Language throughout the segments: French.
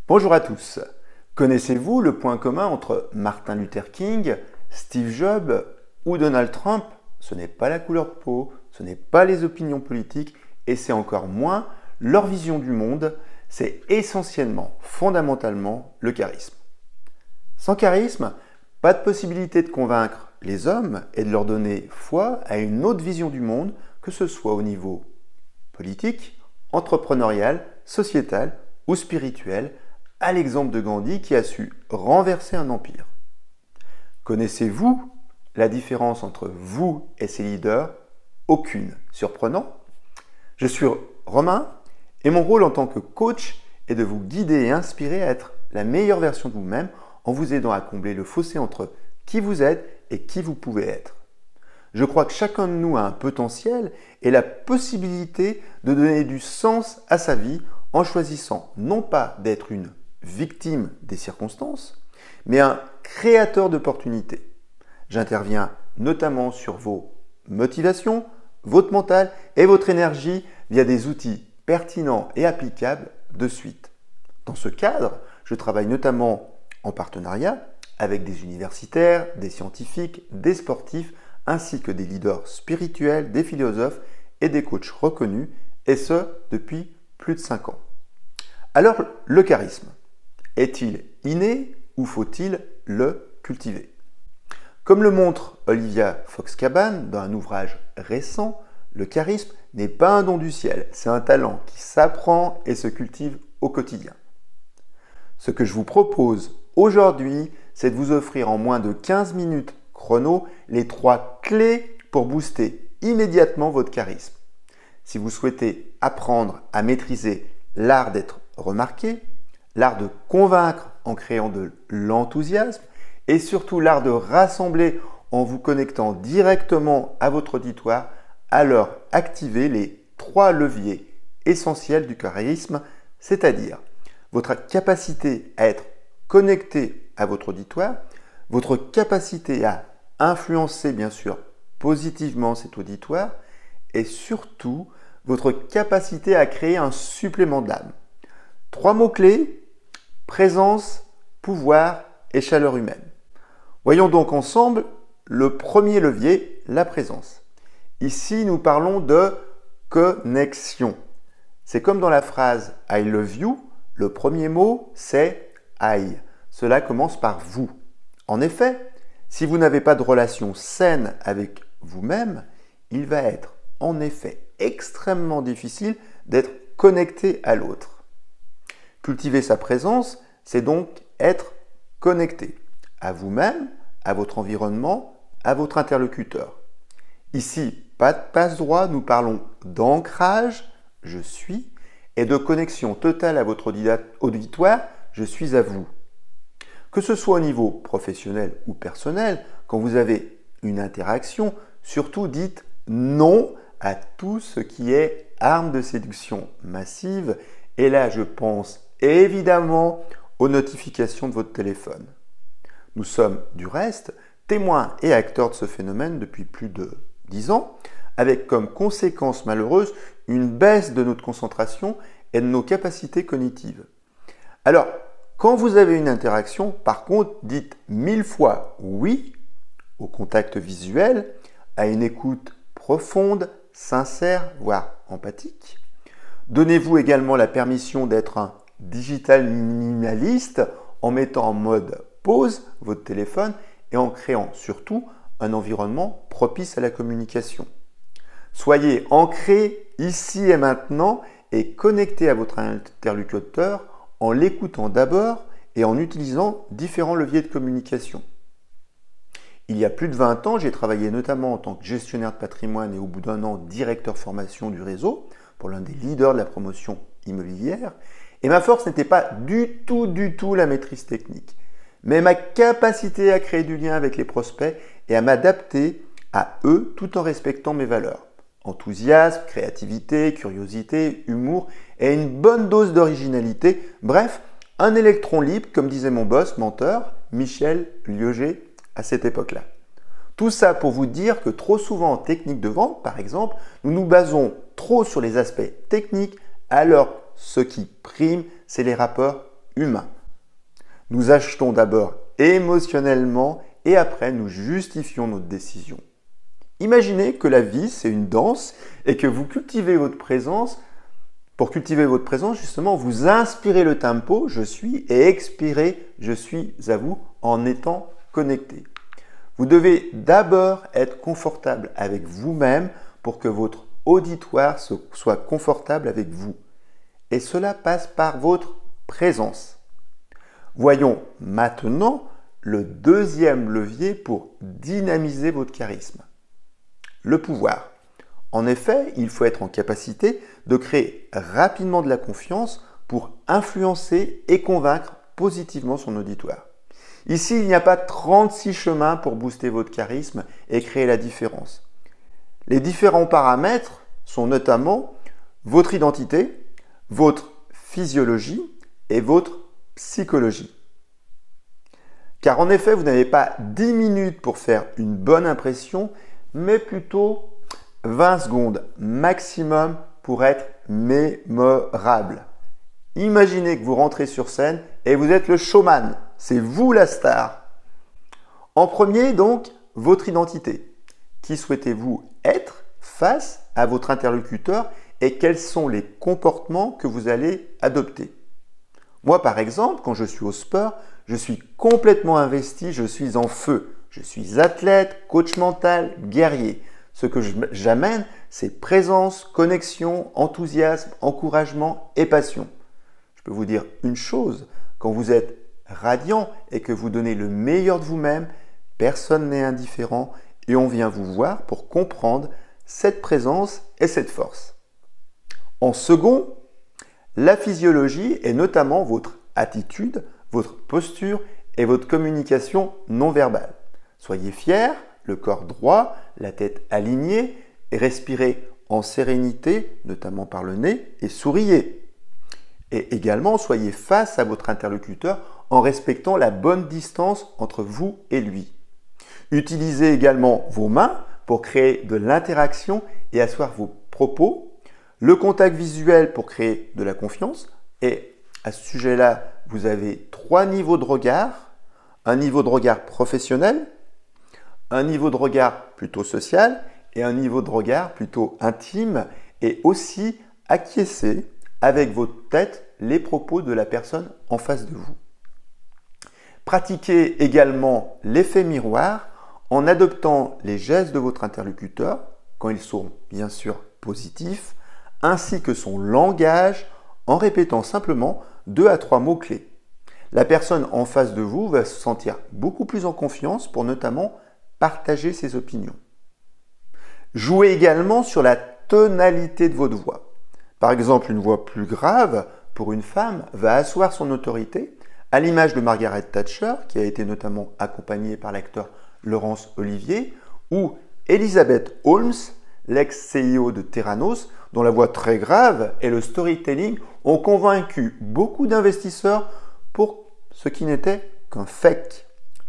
Bonjour à tous. Connaissez-vous le point commun entre Martin Luther King, Steve Jobs ou Donald Trump? Ce n'est pas la couleur de peau, ce n'est pas les opinions politiques et c'est encore moins leur vision du monde, c'est essentiellement, fondamentalement, le charisme. Sans charisme, pas de possibilité de convaincre les hommes et de leur donner foi à une autre vision du monde, que ce soit au niveau politique, entrepreneurial, sociétal ou spirituel, à l'exemple de Gandhi qui a su renverser un empire. Connaissez-vous la différence entre vous et ces leaders? Aucune. Surprenant? Je suis Romain et mon rôle en tant que coach est de vous guider et inspirer à être la meilleure version de vous-même en vous aidant à combler le fossé entre qui vous êtes et qui vous pouvez être. Je crois que chacun de nous a un potentiel et la possibilité de donner du sens à sa vie en choisissant non pas d'être une victime des circonstances, mais un créateur d'opportunités. J'interviens notamment sur vos motivations, votre mental et votre énergie via des outils pertinents et applicables de suite. Dans ce cadre, je travaille notamment en partenariat avec des universitaires, des scientifiques, des sportifs, ainsi que des leaders spirituels, des philosophes et des coachs reconnus, et ce, depuis plus de 5 ans. Alors, le charisme, est-il inné ou faut-il le cultiver? Comme le montre Olivia Fox-Cabane dans un ouvrage récent, le charisme n'est pas un don du ciel, c'est un talent qui s'apprend et se cultive au quotidien. Ce que je vous propose aujourd'hui, c'est de vous offrir en moins de 15 minutes chrono les 3 clés pour booster immédiatement votre charisme. Si vous souhaitez apprendre à maîtriser l'art d'être remarqué, l'art de convaincre en créant de l'enthousiasme et surtout l'art de rassembler en vous connectant directement à votre auditoire, alors activez les 3 leviers essentiels du charisme, c'est-à-dire votre capacité à être connecté à votre auditoire, votre capacité à influencer bien sûr positivement cet auditoire et surtout votre capacité à créer un supplément d'âme. 3 mots-clés, présence, pouvoir et chaleur humaine. Voyons donc ensemble le premier levier, la présence. Ici, nous parlons de connexion. C'est comme dans la phrase « I love you », le premier mot c'est « I ». Cela commence par « vous ». En effet, si vous n'avez pas de relation saine avec vous-même, il va être en effet extrêmement difficile d'être connecté à l'autre. Cultiver sa présence, c'est donc être connecté à vous-même, à votre environnement, à votre interlocuteur. Ici, pas de passe-droit, nous parlons d'ancrage, je suis, et de connexion totale à votre auditoire, je suis à vous. Que ce soit au niveau professionnel ou personnel, quand vous avez une interaction, surtout dites non à tout ce qui est arme de séduction massive. Et là, je pense évidemment aux notifications de votre téléphone. Nous sommes du reste témoins et acteurs de ce phénomène depuis plus de 10 ans, avec comme conséquence malheureuse une baisse de notre concentration et de nos capacités cognitives. Alors, quand vous avez une interaction, par contre, dites 1000 fois oui au contact visuel, à une écoute profonde, sincère, voire empathique. Donnez-vous également la permission d'être un digital minimaliste en mettant en mode pause votre téléphone et en créant surtout un environnement propice à la communication. Soyez ancré ici et maintenant et connecté à votre interlocuteur en l'écoutant d'abord et en utilisant différents leviers de communication. Il y a plus de 20 ans, j'ai travaillé notamment en tant que gestionnaire de patrimoine et au bout d'un an, directeur formation du réseau pour l'un des leaders de la promotion immobilière. Et ma force n'était pas du tout la maîtrise technique, mais ma capacité à créer du lien avec les prospects et à m'adapter à eux tout en respectant mes valeurs. Enthousiasme, créativité, curiosité, humour et une bonne dose d'originalité. Bref, un électron libre, comme disait mon boss menteur, Michel Lieuget, à cette époque-là. Tout ça pour vous dire que trop souvent en technique de vente, par exemple, nous nous basons trop sur les aspects techniques, alors ce qui prime, c'est les rapports humain. Nous achetons d'abord émotionnellement et après nous justifions notre décision. Imaginez que la vie, c'est une danse et que vous cultivez votre présence. Pour cultiver votre présence, justement, vous inspirez le tempo, je suis, et expirez, je suis à vous, en étant connecté. Vous devez d'abord être confortable avec vous-même pour que votre auditoire soit confortable avec vous. Et cela passe par votre présence. Voyons maintenant le deuxième levier pour dynamiser votre charisme. Le pouvoir. En effet, il faut être en capacité de créer rapidement de la confiance pour influencer et convaincre positivement son auditoire. Ici, il n'y a pas 36 chemins pour booster votre charisme et créer la différence. Les différents paramètres sont notamment votre identité, votre physiologie et votre psychologie. Car en effet, vous n'avez pas 10 minutes pour faire une bonne impression, mais plutôt 20 secondes maximum pour être mémorable. Imaginez que vous rentrez sur scène et vous êtes le showman. C'est vous la star. En premier, donc, votre identité. Qui souhaitez-vous être face à votre interlocuteur et quels sont les comportements que vous allez adopter? Moi, par exemple, quand je suis au sport, je suis complètement investi, je suis en feu. Je suis athlète, coach mental, guerrier. Ce que j'amène, c'est présence, connexion, enthousiasme, encouragement et passion. Je peux vous dire une chose, quand vous êtes radiant et que vous donnez le meilleur de vous-même, personne n'est indifférent et on vient vous voir pour comprendre cette présence et cette force. En second, la physiologie et notamment votre attitude, votre posture et votre communication non verbale. Soyez fiers, le corps droit, la tête alignée et respirez en sérénité, notamment par le nez, et souriez. Et également, soyez face à votre interlocuteur en respectant la bonne distance entre vous et lui. Utilisez également vos mains pour créer de l'interaction et asseoir vos propos. Le contact visuel pour créer de la confiance. Et à ce sujet-là, vous avez 3 niveaux de regard. Un niveau de regard professionnel, un niveau de regard plutôt social et un niveau de regard plutôt intime et aussi acquiescer avec votre tête les propos de la personne en face de vous. Pratiquez également l'effet miroir en adoptant les gestes de votre interlocuteur quand ils sont bien sûr positifs ainsi que son langage en répétant simplement 2 à 3 mots-clés. La personne en face de vous va se sentir beaucoup plus en confiance pour notamment partager ses opinions. Jouez également sur la tonalité de votre voix. Par exemple, une voix plus grave pour une femme va asseoir son autorité, à l'image de Margaret Thatcher, qui a été notamment accompagnée par l'acteur Laurence Olivier, ou Elizabeth Holmes, l'ex-CEO de Theranos, dont la voix très grave et le storytelling ont convaincu beaucoup d'investisseurs pour ce qui n'était qu'un fake.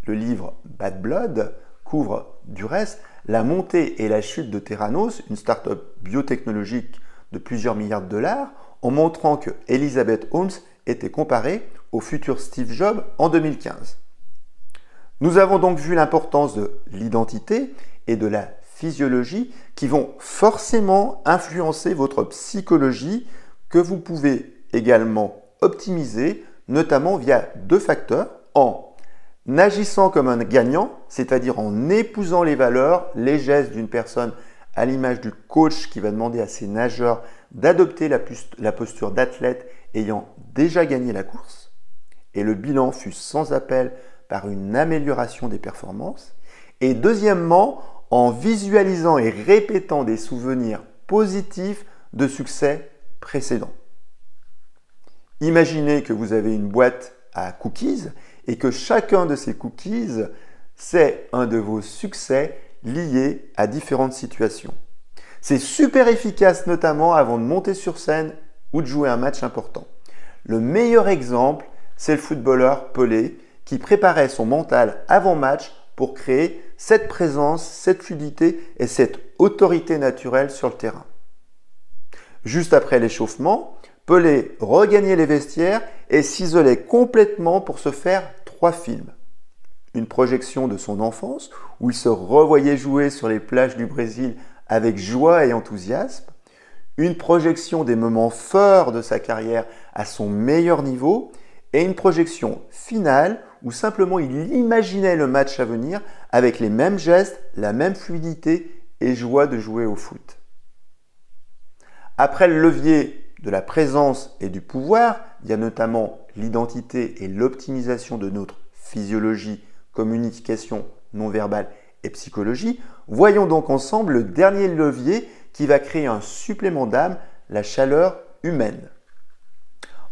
Le livre Bad Blood couvre du reste la montée et la chute de Theranos, une start-up biotechnologique de plusieurs milliards de dollars, en montrant que Elizabeth Holmes était comparée au futur Steve Jobs en 2015. Nous avons donc vu l'importance de l'identité et de la physiologie qui vont forcément influencer votre psychologie que vous pouvez également optimiser, notamment via 2 facteurs, en agissant comme un gagnant, c'est-à-dire en épousant les valeurs, les gestes d'une personne à l'image du coach qui va demander à ses nageurs d'adopter la posture d'athlète ayant déjà gagné la course, et le bilan fut sans appel par une amélioration des performances, et deuxièmement, en visualisant et répétant des souvenirs positifs de succès précédents. Imaginez que vous avez une boîte à cookies et que chacun de ces cookies, c'est un de vos succès liés à différentes situations. C'est super efficace notamment avant de monter sur scène ou de jouer un match important. Le meilleur exemple, c'est le footballeur Pelé qui préparait son mental avant match pour créer cette présence, cette fluidité et cette autorité naturelle sur le terrain. Juste après l'échauffement, Pelé regagnait les vestiaires et s'isolait complètement pour se faire 3 films. Une projection de son enfance, où il se revoyait jouer sur les plages du Brésil avec joie et enthousiasme. Une projection des moments forts de sa carrière à son meilleur niveau. Et une projection finale, où simplement il imaginait le match à venir avec les mêmes gestes, la même fluidité et joie de jouer au foot. Après le levier de la présence et du pouvoir, il y a notamment l'identité et l'optimisation de notre physiologie, communication non verbale et psychologie. Voyons donc ensemble le dernier levier qui va créer un supplément d'âme, la chaleur humaine.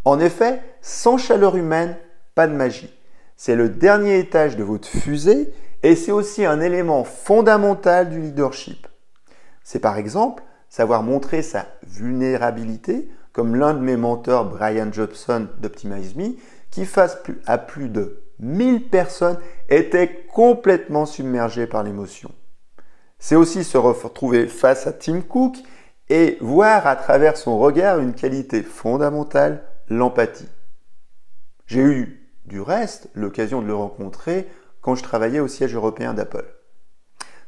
En effet, sans chaleur humaine, pas de magie. C'est le dernier étage de votre fusée et c'est aussi un élément fondamental du leadership. C'est par exemple savoir montrer sa vulnérabilité, comme l'un de mes mentors, Brian Jobson d'Optimize Me, qui face à plus de 1000 personnes était complètement submergé par l'émotion. C'est aussi se retrouver face à Tim Cook et voir à travers son regard une qualité fondamentale, l'empathie. J'ai eu, du reste, l'occasion de le rencontrer quand je travaillais au siège européen d'Apple.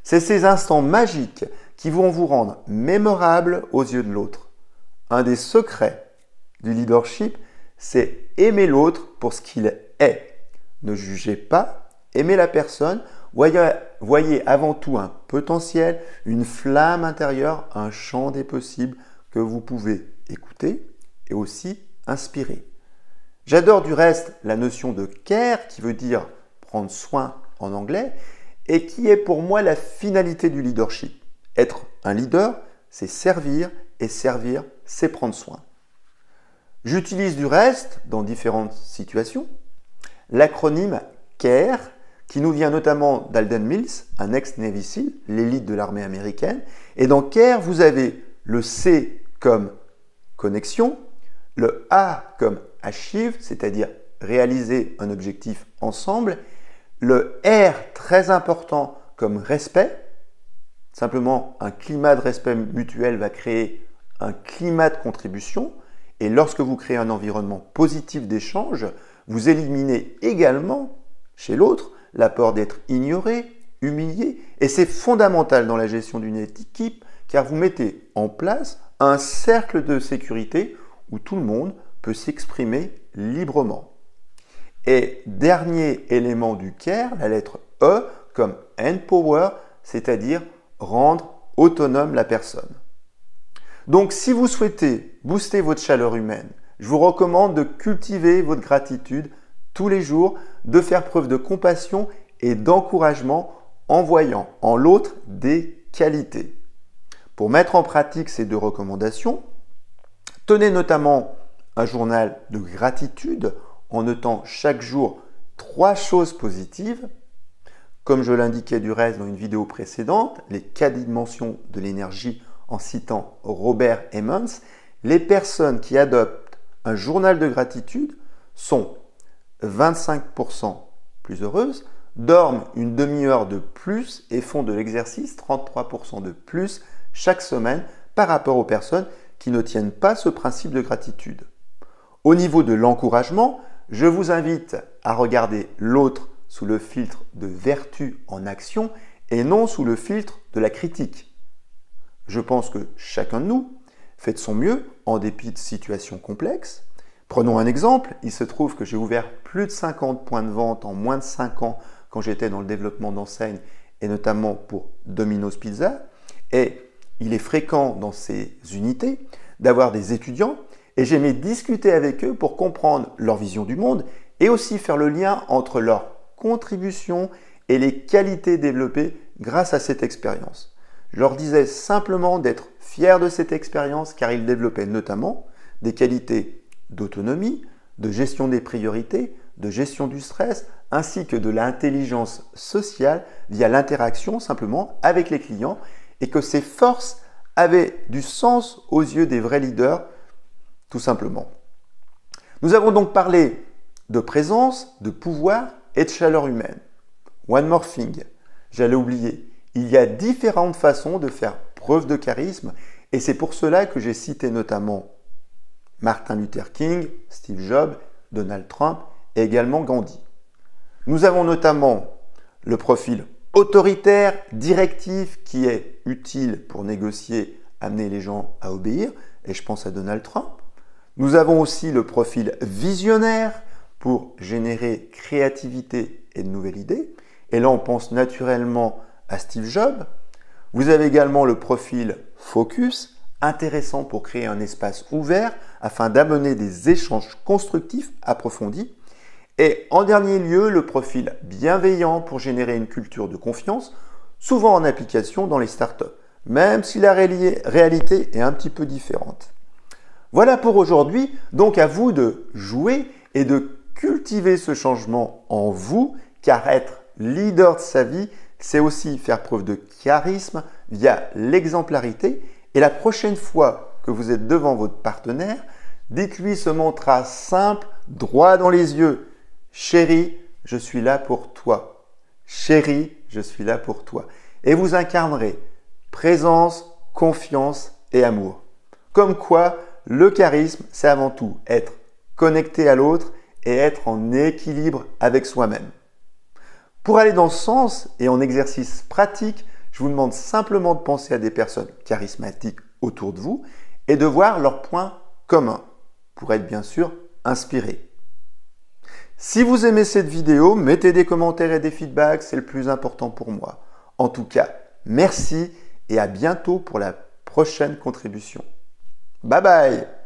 C'est ces instants magiques qui vont vous rendre mémorable aux yeux de l'autre. Un des secrets du leadership, c'est aimer l'autre pour ce qu'il est. Ne jugez pas, aimez la personne, voyez avant tout un potentiel, une flamme intérieure, un champ des possibles que vous pouvez écouter et aussi inspirer. J'adore du reste la notion de care qui veut dire prendre soin en anglais et qui est pour moi la finalité du leadership. Être un leader, c'est servir et servir, c'est prendre soin. J'utilise du reste, dans différentes situations, l'acronyme CARE qui nous vient notamment d'Alden Mills, un ex-Navy SEAL, l'élite de l'armée américaine. Et dans CARE, vous avez le C comme connexion, le A comme achieve, c'est-à-dire réaliser un objectif ensemble, le R très important comme respect. Simplement, un climat de respect mutuel va créer un climat de contribution et lorsque vous créez un environnement positif d'échange, vous éliminez également chez l'autre la peur d'être ignoré, humilié et c'est fondamental dans la gestion d'une équipe car vous mettez en place un cercle de sécurité où tout le monde peut s'exprimer librement. Et dernier élément du CARE, la lettre E comme empower, c'est-à-dire rendre autonome la personne. Donc si vous souhaitez booster votre chaleur humaine, je vous recommande de cultiver votre gratitude tous les jours, de faire preuve de compassion et d'encouragement en voyant en l'autre des qualités. Pour mettre en pratique ces 2 recommandations, tenez notamment un journal de gratitude en notant chaque jour 3 choses positives. Comme je l'indiquais du reste dans une vidéo précédente, les 4 dimensions de l'énergie en citant Robert Emmons, les personnes qui adoptent un journal de gratitude sont 25% plus heureuses, dorment une demi-heure de plus et font de l'exercice 33% de plus chaque semaine par rapport aux personnes qui ne tiennent pas ce principe de gratitude. Au niveau de l'encouragement, je vous invite à regarder l'autre sous le filtre de vertu en action et non sous le filtre de la critique. Je pense que chacun de nous fait de son mieux en dépit de situations complexes. Prenons un exemple, il se trouve que j'ai ouvert plus de 50 points de vente en moins de 5 ans quand j'étais dans le développement d'enseignes et notamment pour Domino's Pizza. Et il est fréquent dans ces unités d'avoir des étudiants et j'aimais discuter avec eux pour comprendre leur vision du monde et aussi faire le lien entre leur contribution et les qualités développées grâce à cette expérience. Je leur disais simplement d'être fiers de cette expérience car ils développaient notamment des qualités d'autonomie, de gestion des priorités, de gestion du stress, ainsi que de l'intelligence sociale via l'interaction simplement avec les clients et que ces forces avaient du sens aux yeux des vrais leaders, tout simplement. Nous avons donc parlé de présence, de pouvoir et de chaleur humaine. One more thing, j'allais oublier, il y a différentes façons de faire preuve de charisme et c'est pour cela que j'ai cité notamment Martin Luther King, Steve Jobs, Donald Trump et également Gandhi. Nous avons notamment le profil autoritaire, directif, qui est utile pour négocier, amener les gens à obéir, et je pense à Donald Trump. Nous avons aussi le profil visionnaire pour générer créativité et de nouvelles idées, et là on pense naturellement à Steve Jobs. Vous avez également le profil focus, intéressant pour créer un espace ouvert afin d'amener des échanges constructifs approfondis. Et en dernier lieu, le profil bienveillant pour générer une culture de confiance, souvent en application dans les startups, même si la réalité est un petit peu différente. Voilà pour aujourd'hui, donc à vous de jouer et de cultiver ce changement en vous, car être leader de sa vie, c'est aussi faire preuve de charisme via l'exemplarité. Et la prochaine fois que vous êtes devant votre partenaire, dites-lui ce mantra simple, droit dans les yeux. Chérie, je suis là pour toi. Chérie, je suis là pour toi. Et vous incarnerez présence, confiance et amour. Comme quoi, le charisme, c'est avant tout être connecté à l'autre et être en équilibre avec soi-même. Pour aller dans ce sens et en exercice pratique, je vous demande simplement de penser à des personnes charismatiques autour de vous et de voir leurs points communs pour être bien sûr inspiré. Si vous aimez cette vidéo, mettez des commentaires et des feedbacks, c'est le plus important pour moi. En tout cas, merci et à bientôt pour la prochaine contribution. Bye bye!